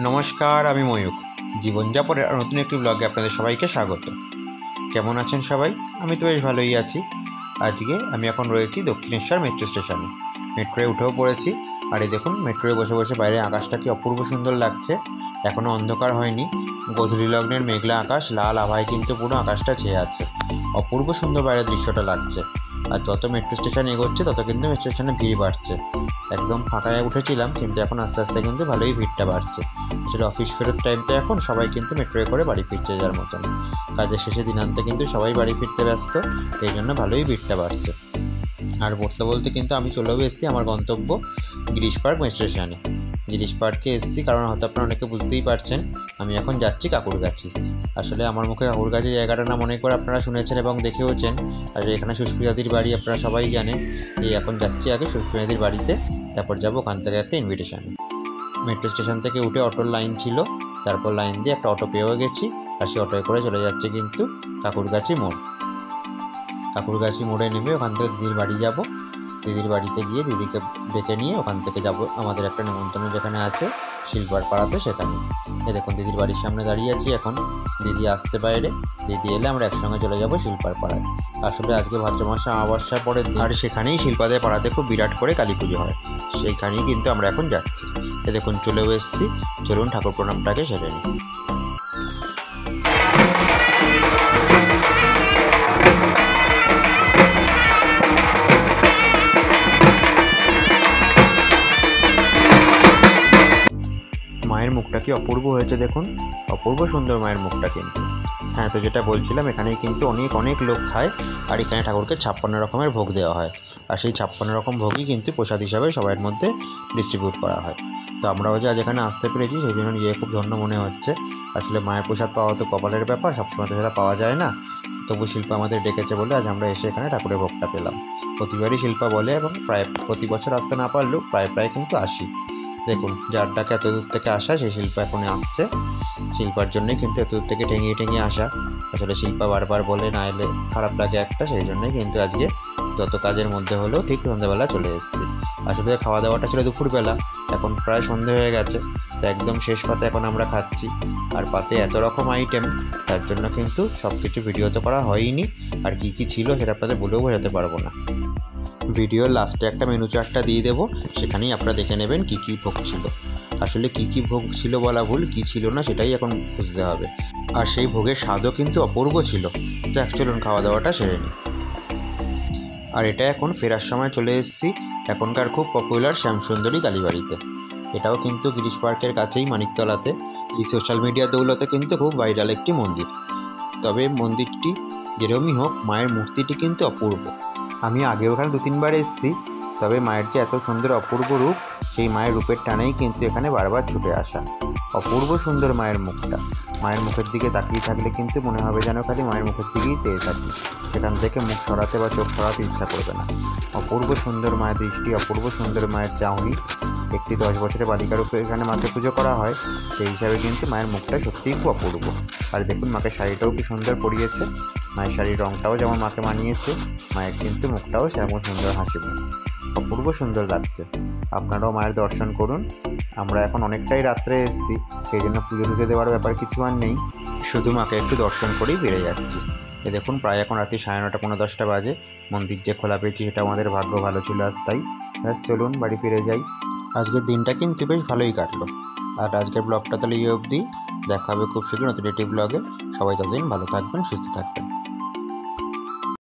নমস্কার, আমি ময়ূক। জীবনযাপনের নতুন একটি ব্লগে আপনাদের সবাইকে স্বাগত। কেমন আছেন সবাই? আমি তো বেশ ভালোই আছি। আজকে আমি এখন রয়েছি দক্ষিণেশ্বর মেট্রো স্টেশনে। মেট্রোয় উঠেও পড়েছি। আর এই দেখুন, মেট্রোয় বসে বসে বাইরে আকাশটা কি অপূর্ব সুন্দর লাগছে। এখনও অন্ধকার হয়নি। গোধূলি লগ্নের মেঘলা আকাশ লাল আভায় কিন্তু পুরো আকাশটা ছেয়ে আছে। অপূর্ব সুন্দর বাইরের দৃশ্যটা লাগছে। আর যত মেট্রো স্টেশন এগোচ্ছে তত কিন্তু মেট্রো স্টেশনে ভিড় বাড়ছে। একদম ফাঁকায় উঠেছিলাম, কিন্তু এখন আস্তে আস্তে কিন্তু ভালোই ভিড়টা বাড়ছে। আসলে অফিস ফেরত টাইমটা এখন সবাই কিন্তু মেট্রোয় করে বাড়ি ফিরছে যার মতন। কাজের শেষে দিনান্তে কিন্তু সবাই বাড়ি ফিরতে ব্যস্ত, এই জন্য ভালোই ভিড়টা বাড়ছে। আর বলতে বলতে কিন্তু আমি চলেও এসেছি আমার গন্তব্য গিরিশ পার্ক মেট্রো স্টেশনে। গিরিশ পার্কে এসেছি কারণ হয়তো আপনারা অনেকে বুঝতেই পারছেন, আমি এখন যাচ্ছি কাকুরগাছি। আসলে আমার মুখে কাকুরগাছি জায়গাটার নাম অনেকবার আপনারা শুনেছেন এবং দেখেওছেন। আর এখানে সুস্মিতাদির বাড়ি আপনারা সবাই জানেন। এই এখন যাচ্ছি আগে সুস্মিতাদির বাড়িতে, তারপর যাবো ওখান থেকে একটা ইনভিটেশনে। মেট্রো স্টেশন থেকে উঠে অটোর লাইন ছিল, তারপর লাইন দিয়ে একটা অটো পেয়েও গেছি। আর সেই অটোয় করে চলে যাচ্ছে কিন্তু কাকুরগাছি মোড়। কাকুরগাছি মোড়ে নেমে ওখান থেকে দিদির বাড়ি যাব। দিদির বাড়িতে গিয়ে দিদিকে ডেকে নিয়ে ওখান থেকে যাব আমাদের একটা নিমন্ত্রণ যেখানে আছে শিল্পার পাড়াতে, সেখানে। এই দেখুন, দিদির বাড়ির সামনে দাঁড়িয়ে আছি এখন। দিদি আসছে বাইরে, দিদি এলে আমরা একসঙ্গে চলে যাব শিল্পার পাড়ায়। আসলে আজকে ভাদ্র মাসে অমাবস্যার পরের দিন, আর সেখানেই শিল্পাদের পাড়াতে খুব বিরাট করে কালী পুজো হয়। সেইখানেই কিন্তু আমরা এখন যাচ্ছি। এ দেখুন, চলেও এসেছি। চলুন ঠাকুর প্রণামটাকে সেরে নিই। মায়ের মুখটা কি অপূর্ব হয়েছে দেখুন, অপূর্ব সুন্দর মায়ের মুখটা কিন্তু। হ্যাঁ, তো যেটা বলছিলাম, এখানেই কিন্তু অনেক অনেক লোক খায়। আর এখানে ঠাকুরকে 56 রকমের ভোগ দেওয়া হয়। আর সেই 56 রকম ভোগই কিন্তু প্রসাদ হিসাবে সবার মধ্যে ডিস্ট্রিবিউট করা হয়। তো আমরাও যে আজ এখানে আসতে পেরেছি সেই জন্য নিজে খুব ধন্য মনে হচ্ছে। আসলে মায়ের প্রসাদ পাওয়া তো কপালের ব্যাপার, সবসময় তো সেটা পাওয়া যায় না। তবু শিল্পা আমাদের ডেকেছে বলে আজ আমরা এসে এখানে ঠাকুরের ভোগটা পেলাম। প্রতিবারই শিল্পা বলে এবং প্রায় প্রতি বছর আসতে না পারলেও প্রায় কিন্তু আসি। দেখুন, যার ডাকে এত দূর থেকে আসা, সেই শিল্পা এখন আসছে। শিল্পার জন্যই কিন্তু এত দূর থেকে ঠেঙিয়ে আসা। আসলে শিল্পা বারবার বলে না এলে খারাপ লাগে একটা, সেই জন্যই কিন্তু আজকে যত কাজের মধ্যে হলেও ঠিক সন্ধ্যাবেলা চলে এসেছি। আসলে খাওয়া দাওয়াটা ছিল দুপুরবেলা, এখন প্রায় সন্ধে হয়ে গেছে। তো একদম শেষ পাতে এখন আমরা খাচ্ছি। আর পাতে এত রকম আইটেম, তার জন্য কিন্তু সব কিছু ভিডিও তো করা হয়নি। আর কী কী ছিল সেটা আপনাদের বলেও বোঝাতে পারবো না। ভিডিওর লাস্টে একটা মেনু চার্টটা দিয়ে দেবো, সেখানেই আপনারা দেখে নেবেন কী কী ভোগ ছিল। আসলে কী কী ভোগ ছিল বলা ভুল, কী ছিল না সেটাই এখন বুঝতে হবে। আর সেই ভোগের স্বাদও কিন্তু অপূর্ব ছিল। তো চলুন খাওয়া দাওয়াটা সেরে নিই। আর এটা এখন ফেরার সময় চলে এসেছি এখনকার খুব পপুলার শ্যামসুন্দরী কালীবাড়িতে। এটাও কিন্তু গিরিশ পার্কের কাছেই, মানিকতলাতে। এই সোশ্যাল মিডিয়া দৌলতে কিন্তু খুব ভাইরাল একটি মন্দির। তবে মন্দিরটি যেরকমই হোক, মায়ের মূর্তিটি কিন্তু অপূর্ব। আমি আগেও এখানে 2-3 বার এসেছি। তবে মায়ের যে এত সুন্দর অপূর্ব রূপ, সেই মায়ের রূপের টানেই কিন্তু এখানে বারবার ছুটে আসা। অপূর্ব সুন্দর মায়ের মুখটা। মায়ের মুখের দিকে তাকিয়ে থাকলে কিন্তু মনে হবে যেন খালি মায়ের মুখের দিকেই চেয়ে থাকি। সেখান থেকে মুখ সরাতে বা চোখ সরাতে ইচ্ছা করবে না। অপূর্ব সুন্দর মায়ের দৃষ্টি, অপূর্ব সুন্দর মায়ের চাউনি। একটি 10 বছরের বালিকার উপরে এখানে মাকে পুজো করা হয়, সেই হিসাবে কিন্তু মায়ের মুখটা সত্যিই খুব অপূর্ব। আর দেখুন, মাকে শাড়িটাও কি সুন্দর পরিয়েছে। মায়ের শাড়ির রঙটাও যেমন মাকে মানিয়েছে, মায়ের কিন্তু মুখটাও সেরকম সুন্দর হাসি মুখ। অপূর্ব সুন্দর লাগছে। আপনারাও মায়ের দর্শন করুন। আমরা এখন অনেকটাই রাত্রে এসেছি, সেই জন্য পুজো টুজো দেওয়ার ব্যাপার কিছু আর নেই, শুধু মাকে একটু দর্শন করেই বেড়ে যাচ্ছি। এ দেখুন, প্রায় এখন রাত্রি 9:30 পৌনে 10টা বাজে। মন্দির যে খোলা পেয়েছি সেটা আমাদের ভাগ্য ভালো ছিল আজ, তাই ব্যাস চলুন বাড়ি ফিরে যাই। আজকের দিনটা কিন্তু বেশ ভালোই কাটলো। আর আজকের ব্লগটা তাহলে এই অবধি। দেখা হবে খুব শীঘ্র নতুন একটি ব্লগে। সবাই ততদিন ভালো থাকবেন, সুস্থ থাকবেন।